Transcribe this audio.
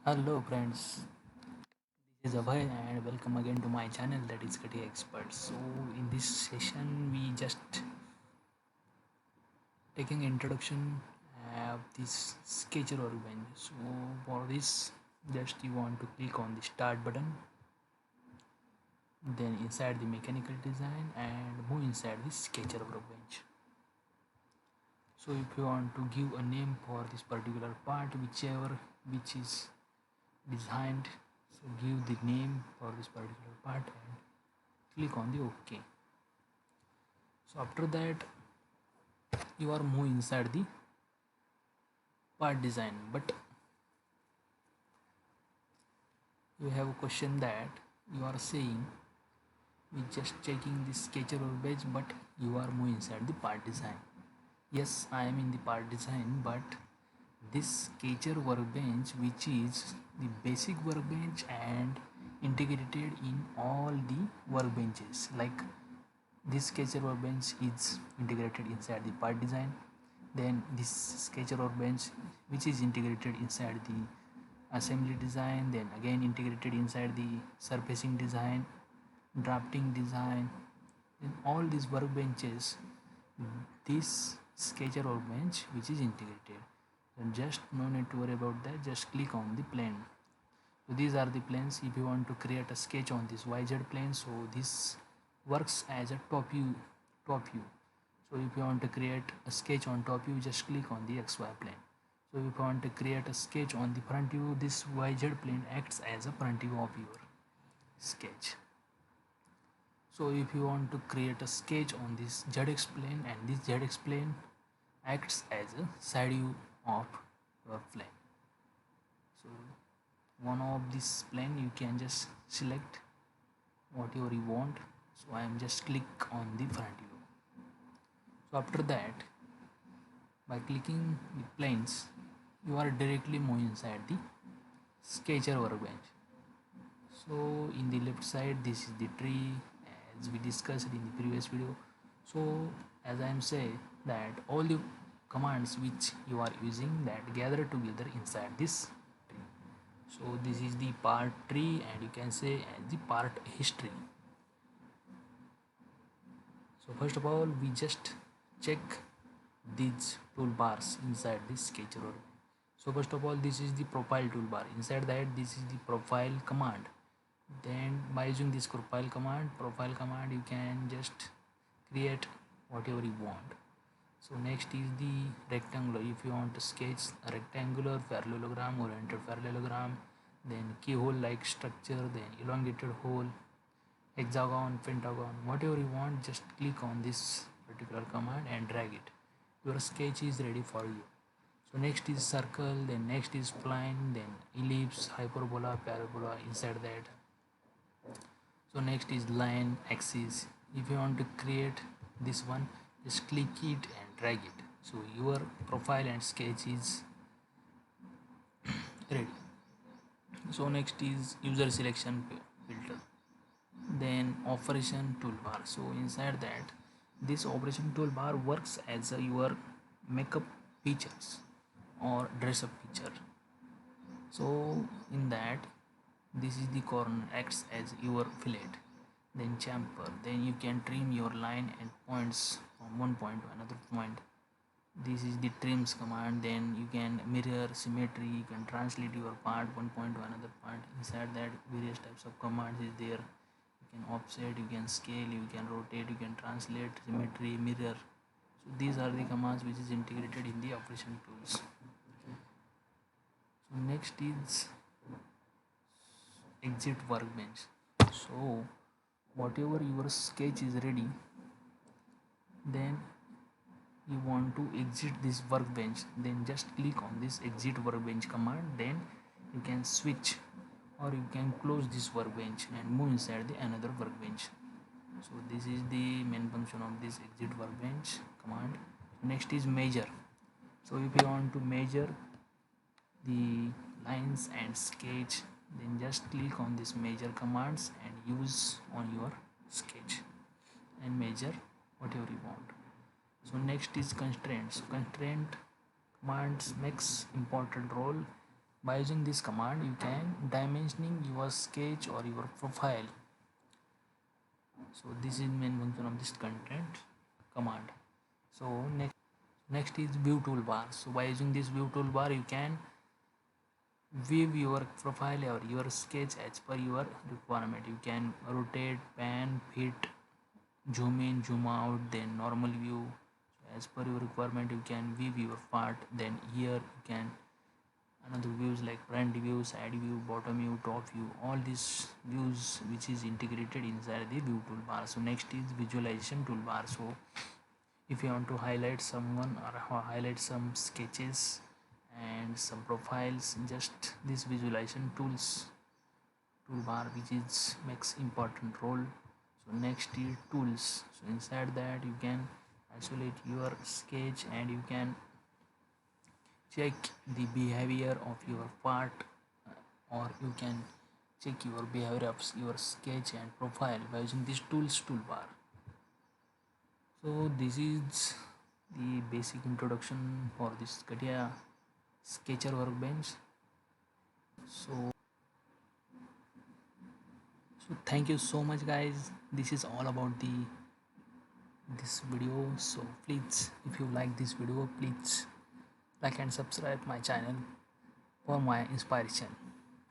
Hello friends, this is Abhay and welcome again to my channel that is Kati Expert. So in this session we just taking introduction of this sketcher workbench. So for this just you want to click on the start button, then inside the mechanical design and move inside the sketcher workbench. So if you want to give a name for this particular part, whichever which is designed, so give the name for this particular part and click on the OK. So after that you are moving inside the part design, but you have a question that you are saying we just checking the sketcher or page, but you are moving inside the part design. Yes, I am in the part design, but this sketcher workbench, which is the basic workbench and integrated in all the workbenches, like this sketcher workbench is integrated inside the part design. Then this sketcher workbench which is integrated inside the assembly design, then again integrated inside the surfacing design, drafting design. In all these workbenches, this sketcher workbench which is integrated, and just no need to worry about that, just click on the plane. So these are the planes. If you want to create a sketch on this YZ plane, so this works as a top view. So if you want to create a sketch on top view, just click on the XY plane. So if you want to create a sketch on the front view, this YZ plane acts as a front view of your sketch. So if you want to create a sketch on this ZX plane, and this ZX plane acts as a side view of your plane. So one of this plane you can just select whatever you want. So I am just click on the front view. So after that, by clicking the planes, you are directly moving inside the sketcher workbench. So in the left side, this is the tree as we discussed in the previous video. So as I am saying that all the commands which you are using that gather together inside this tree. So this is the part tree, and you can say as the part history. So first of all, we just check these toolbars inside this sketcher workbench. So first of all, this is the profile toolbar. Inside that, this is the profile command. Then by using this profile command, you can just create whatever you want. So next is the rectangular. If you want to sketch a rectangular parallelogram, oriented parallelogram, then keyhole like structure, then elongated hole, hexagon, pentagon, whatever you want, just click on this particular command and drag it. Your sketch is ready for you. So next is circle, then next is spline, then ellipse, hyperbola, parabola inside that. So next is line, axis. If you want to create this one, just click it and drag it. So your profile and sketch is ready. So next is user selection filter, then operation toolbar. So inside that, this operation toolbar works as your makeup features or dress up feature. So in that, this is the corner acts as your fillet, then chamfer, then you can trim your line and points from one point to another point. This is the trims command. Then you can mirror symmetry, you can translate your part one point to another part. Inside that, various types of commands is there. You can offset, you can scale, you can rotate, you can translate, symmetry, mirror. So these are the commands which is integrated in the operation tools. So next is exit workbench. So whatever your sketch is ready, then you want to exit this workbench, then just click on this exit workbench command. Then you can switch or you can close this workbench and move inside the another workbench. So this is the main function of this exit workbench command. Next is measure. So if you want to measure the lines and sketch, then just click on this measure commands and use on your sketch and measure whatever you want. So next is constraints. So constraint commands makes important role. By using this command you can dimensioning your sketch or your profile. So this is main function of this content command. So next is view toolbar. So by using this view toolbar you can view your profile or your sketch as per your requirement. You can rotate, pan, fit, zoom in, zoom out, then normal view. So as per your requirement you can view your part. Then here you can another views like front view, side view, bottom view, top view, all these views which is integrated inside the view toolbar. So next is visualization toolbar. So if you want to highlight someone or highlight some sketches and some profiles, just this visualization toolbar which is makes important role. So next is tools. So inside that you can isolate your sketch and you can check the behavior of your part, or you can check your behavior of your sketch and profile by using this tools toolbar. So this is the basic introduction for this CATIA Sketcher workbench. So thank you so much guys. This is all about this video. So please, if you like this video, please like and subscribe my channel for my inspiration.